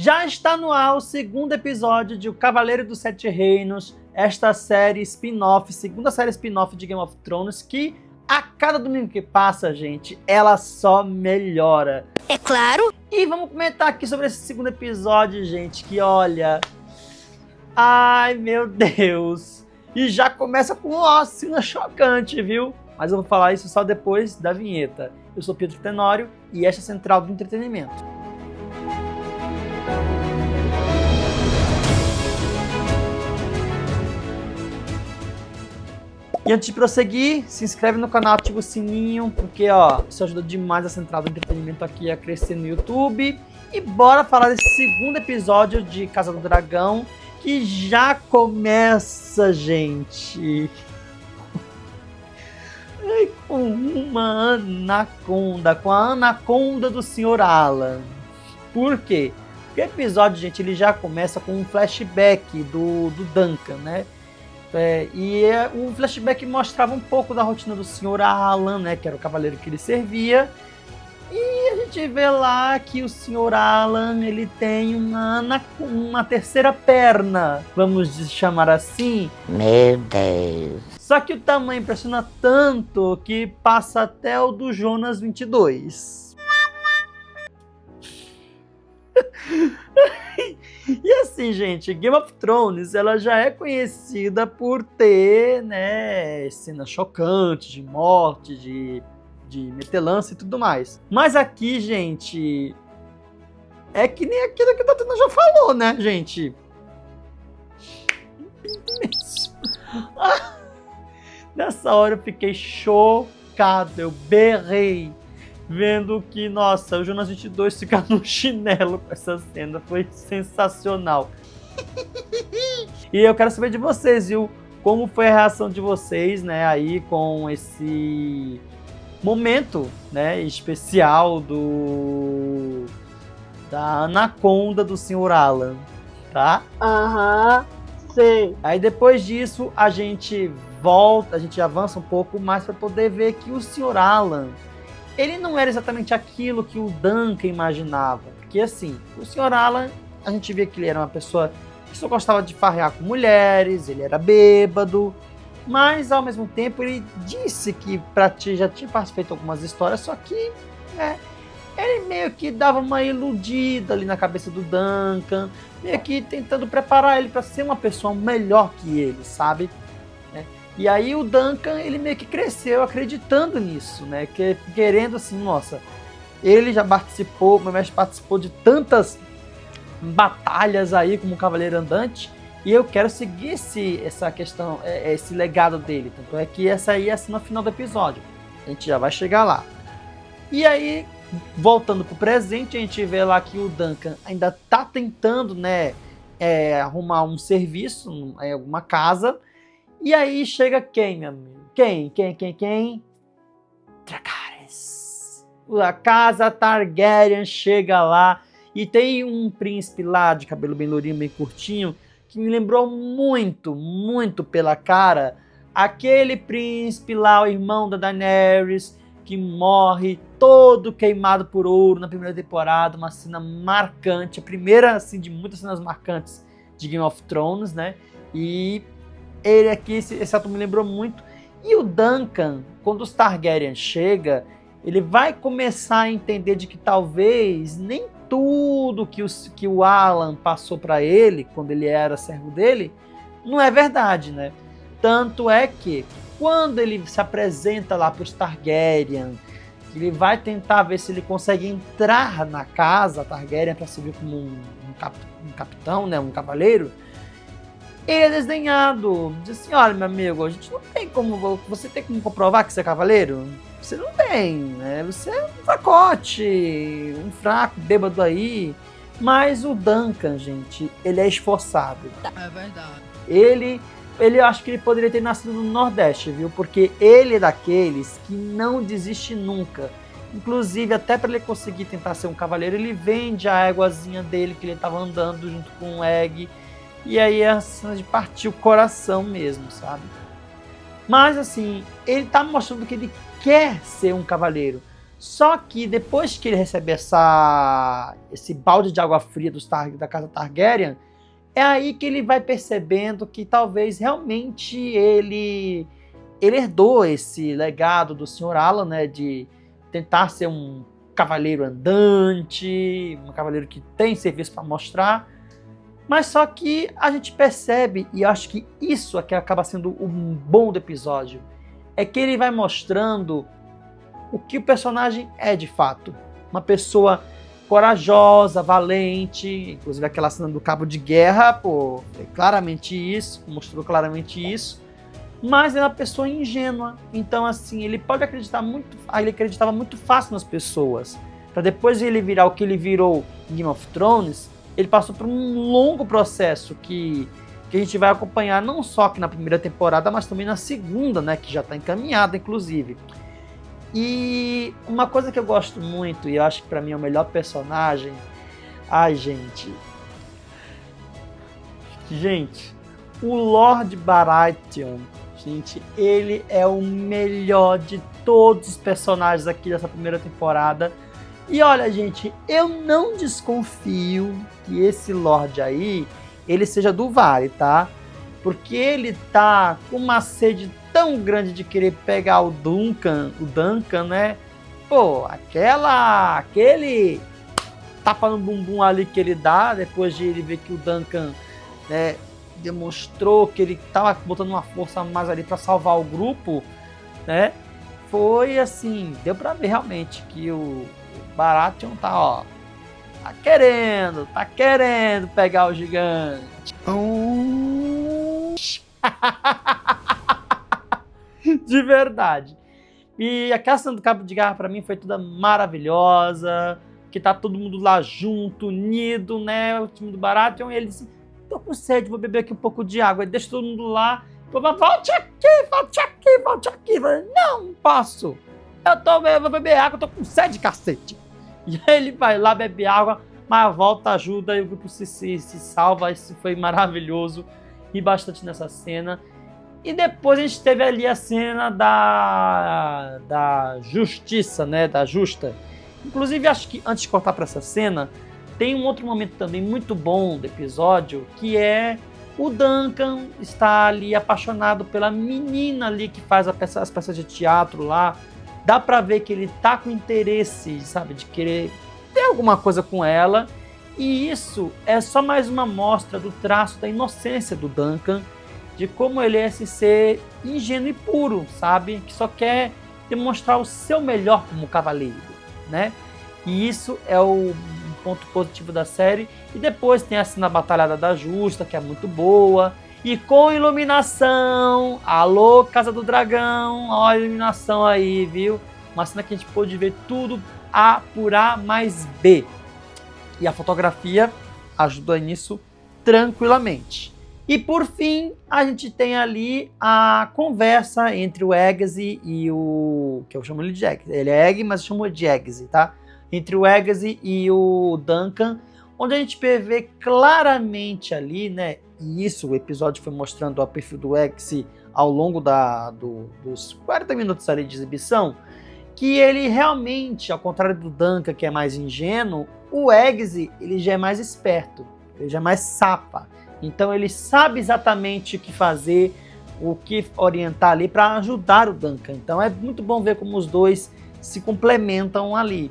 Já está no ar o segundo episódio de O Cavaleiro dos Sete Reinos, esta série spin-off, segunda série spin-off de Game of Thrones, que a cada domingo que passa, gente, ela só melhora. É claro! E vamos comentar aqui sobre esse segundo episódio, gente, que olha... Ai, meu Deus! E já começa com uma cena chocante, viu? Mas eu vou falar isso só depois da vinheta. Eu sou Pedro Tenório e esta é a Central do Entretenimento. E antes de prosseguir, se inscreve no canal, ativa o sininho, porque ó, isso ajuda demais a Central do Entretenimento aqui a crescer no YouTube. E bora falar desse segundo episódio de Casa do Dragão, que já começa, gente, com uma anaconda, com a anaconda do Sr. Alan. Por quê? Porque o episódio, gente, ele já começa com um flashback do Duncan, né? Um flashback mostrava um pouco da rotina do Sr. Alan, né? Que era o cavaleiro que ele servia. E a gente vê lá que o Sr. Alan, ele tem uma terceira perna, vamos chamar assim. Meu Deus! Só que o tamanho impressiona tanto que passa até o do Jonas 22. E assim, gente, Game of Thrones, ela já é conhecida por ter, né, cenas chocantes de morte, de metelança e tudo mais. Mas aqui, gente, é que nem aquilo que o Tatuna já falou, né, gente? Nessa hora eu fiquei chocado, eu berrei, vendo que, nossa, o Jonas 22 ficar no chinelo com essa cena foi sensacional. E eu quero saber de vocês, viu? Como foi a reação de vocês, né, aí com esse momento, né, especial da anaconda do Sr. Alan, tá? Aham, sei. Aí depois disso a gente volta, a gente avança um pouco mais para poder ver que o Sr. Alan, ele não era exatamente aquilo que o Duncan imaginava. Porque assim, o Sr. Alan, a gente via que ele era uma pessoa que só gostava de farrear com mulheres, ele era bêbado, mas ao mesmo tempo ele disse que já tinha feito algumas histórias, só que, né, ele meio que dava uma iludida ali na cabeça do Duncan, meio que tentando preparar ele para ser uma pessoa melhor que ele, sabe? E aí o Duncan, ele meio que cresceu acreditando nisso, né? Querendo assim, nossa, ele já participou, meu mestre participou de tantas batalhas aí como Cavaleiro Andante, e eu quero seguir essa questão, esse legado dele. Tanto é que essa aí é a cena final do episódio. A gente já vai chegar lá. E aí, voltando pro presente, a gente vê lá que o Duncan ainda tá tentando, né, arrumar um serviço em alguma casa. E aí chega quem, meu amigo? Quem? Dracarys. A casa Targaryen chega lá e tem um príncipe lá de cabelo bem lourinho, bem curtinho, que me lembrou muito, muito pela cara aquele príncipe lá, o irmão da Daenerys, que morre todo queimado por ouro na primeira temporada, uma cena marcante, a primeira assim, de muitas cenas marcantes de Game of Thrones, né? E ele aqui, esse ator me lembrou muito. E o Duncan, quando os Targaryen chega, ele vai começar a entender de que talvez nem tudo que o Alan passou para ele, quando ele era servo dele, não é verdade, né? Tanto é que, quando ele se apresenta lá para os Targaryen, ele vai tentar ver se ele consegue entrar na casa Targaryen para servir como um capitão, né? Um cavaleiro. Ele é desdenhado. Diz assim, olha, meu amigo, a gente não tem como... Você tem como comprovar que você é cavaleiro? Você não tem, né? Você é um fracote, um fraco, bêbado aí. Mas o Duncan, gente, ele é esforçado. É verdade. Ele eu acho que ele poderia ter nascido no Nordeste, viu? Porque ele é daqueles que não desiste nunca. Inclusive, até para ele conseguir tentar ser um cavaleiro, ele vende a éguazinha dele, que ele estava andando junto com o Egg. E aí é a cena de partir o coração mesmo, sabe? Mas assim, ele tá mostrando que ele quer ser um cavaleiro. Só que depois que ele recebe esse balde de água fria da casa Targaryen, é aí que ele vai percebendo que talvez realmente ele herdou esse legado do Sr. Alan, né, de tentar ser um cavaleiro andante, um cavaleiro que tem serviço para mostrar. Mas só que a gente percebe, e eu acho que isso aqui acaba sendo um bom do episódio, é que ele vai mostrando o que o personagem é de fato. Uma pessoa corajosa, valente, inclusive aquela cena do cabo de guerra, pô, é claramente isso, mostrou claramente isso, mas é uma pessoa ingênua. Então, assim, ele pode acreditar muito, ele acreditava muito fácil nas pessoas. Para depois ele virar o que ele virou em Game of Thrones, ele passou por um longo processo que a gente vai acompanhar não só aqui na primeira temporada, mas também na segunda, né, que já está encaminhada, inclusive. E uma coisa que eu gosto muito, e eu acho que pra mim é o melhor personagem... Ai, gente, o Lord Baratheon, gente, ele é o melhor de todos os personagens aqui dessa primeira temporada. E olha, gente, eu não desconfio que esse Lorde aí, ele seja do Vale, tá? Porque ele tá com uma sede tão grande de querer pegar o Duncan, né? Pô, aquele tapa no bumbum ali que ele dá, depois de ele ver que o Duncan, né, demonstrou que ele tava botando uma força a mais ali para salvar o grupo, né? Foi assim, deu para ver realmente que o Baratheon tá querendo pegar o gigante. De verdade. E aquela cena do cabo de guerra pra mim foi toda maravilhosa, que tá todo mundo lá junto, unido, né, o time do Baratheon, e ele disse, tô com sede, vou beber aqui um pouco de água, e deixa todo mundo lá, volte aqui, eu falei, não posso, eu vou beber água, eu tô com sede, cacete. E aí ele vai lá, bebe água, mas volta, ajuda, e o grupo se salva. Isso foi maravilhoso, e bastante nessa cena. E depois a gente teve ali a cena da justiça, né, da justa. Inclusive, acho que antes de cortar para essa cena, tem um outro momento também muito bom do episódio, que é o Duncan está ali apaixonado pela menina ali que faz as peças de teatro lá. Dá pra ver que ele tá com interesse, sabe, de querer ter alguma coisa com ela. E isso é só mais uma mostra do traço da inocência do Duncan, de como ele é esse ser ingênuo e puro, sabe? Que só quer demonstrar o seu melhor como cavaleiro, né? E isso é o ponto positivo da série. E depois tem a cena Batalhada da Justa, que é muito boa. E com iluminação, alô Casa do Dragão, ó a iluminação aí, viu? Uma cena que a gente pôde ver tudo A por A mais B. E a fotografia ajudou nisso tranquilamente. E por fim, a gente tem ali a conversa entre o Agassi e o... que eu chamo ele de Agassi. Ele é Egg, mas eu chamo de Agassi, tá? Entre o Agassi e o Duncan, onde a gente vê claramente ali, né? E isso, o episódio foi mostrando o perfil do Agassi ao longo dos 40 minutos ali de exibição, que ele realmente, ao contrário do Duncan, que é mais ingênuo, o Agassi, ele já é mais esperto, ele já é mais sapa. Então ele sabe exatamente o que fazer, o que orientar ali para ajudar o Duncan. Então é muito bom ver como os dois se complementam ali.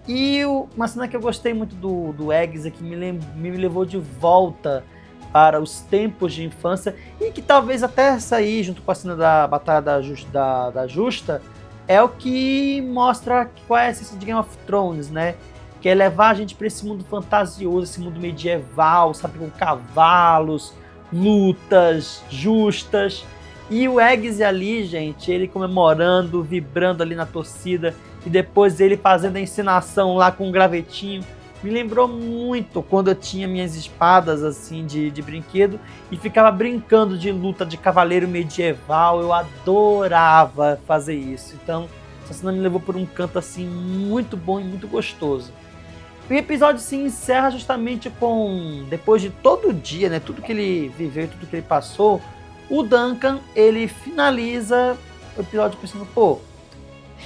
E uma cena que eu gostei muito do Agassi, que me levou de volta para os tempos de infância, e que talvez até essa aí, junto com a cena da Batalha da Justa, é o que mostra qual é a essência de Game of Thrones, né? Que é levar a gente para esse mundo fantasioso, esse mundo medieval, sabe, com cavalos, lutas justas. E o Agassi ali, gente, ele comemorando, vibrando ali na torcida, e depois ele fazendo a encenação lá com um gravetinho. Me lembrou muito quando eu tinha minhas espadas assim de brinquedo e ficava brincando de luta de cavaleiro medieval. Eu adorava fazer isso. Então, essa cena me levou por um canto assim muito bom e muito gostoso. O episódio se encerra justamente com, depois de todo o dia, né, tudo que ele viveu, tudo que ele passou, o Duncan, ele finaliza o episódio pensando, pô,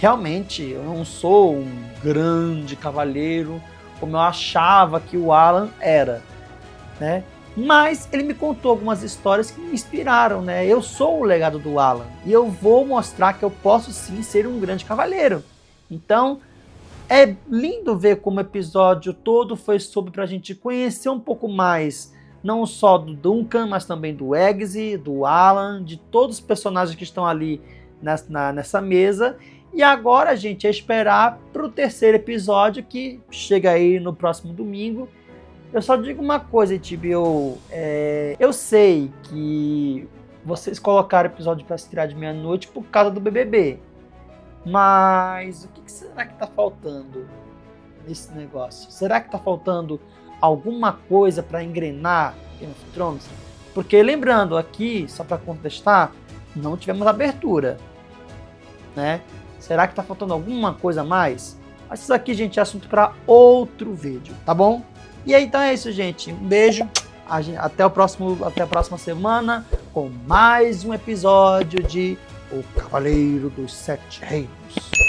realmente eu não sou um grande cavaleiro como eu achava que o Alan era, né? Mas ele me contou algumas histórias que me inspiraram, né? Eu sou o legado do Alan e eu vou mostrar que eu posso sim ser um grande cavaleiro. Então, é lindo ver como o episódio todo foi sobre para a gente conhecer um pouco mais, não só do Duncan, mas também do Eggsy, do Alan, de todos os personagens que estão ali nessa mesa. E agora, gente, é esperar para o terceiro episódio que chega aí no próximo domingo. Eu só digo uma coisa, HBO, eu sei que vocês colocaram o episódio para se tirar de meia-noite por causa do BBB, mas o que será que tá faltando nesse negócio? Será que tá faltando alguma coisa para engrenar Game of Thrones? Porque lembrando aqui, só para contestar, não tivemos abertura, né? Será que tá faltando alguma coisa a mais? Mas isso aqui, gente, é assunto para outro vídeo, tá bom? E aí, então é isso, gente. Um beijo. Até a próxima semana com mais um episódio de O Cavaleiro dos Sete Reinos.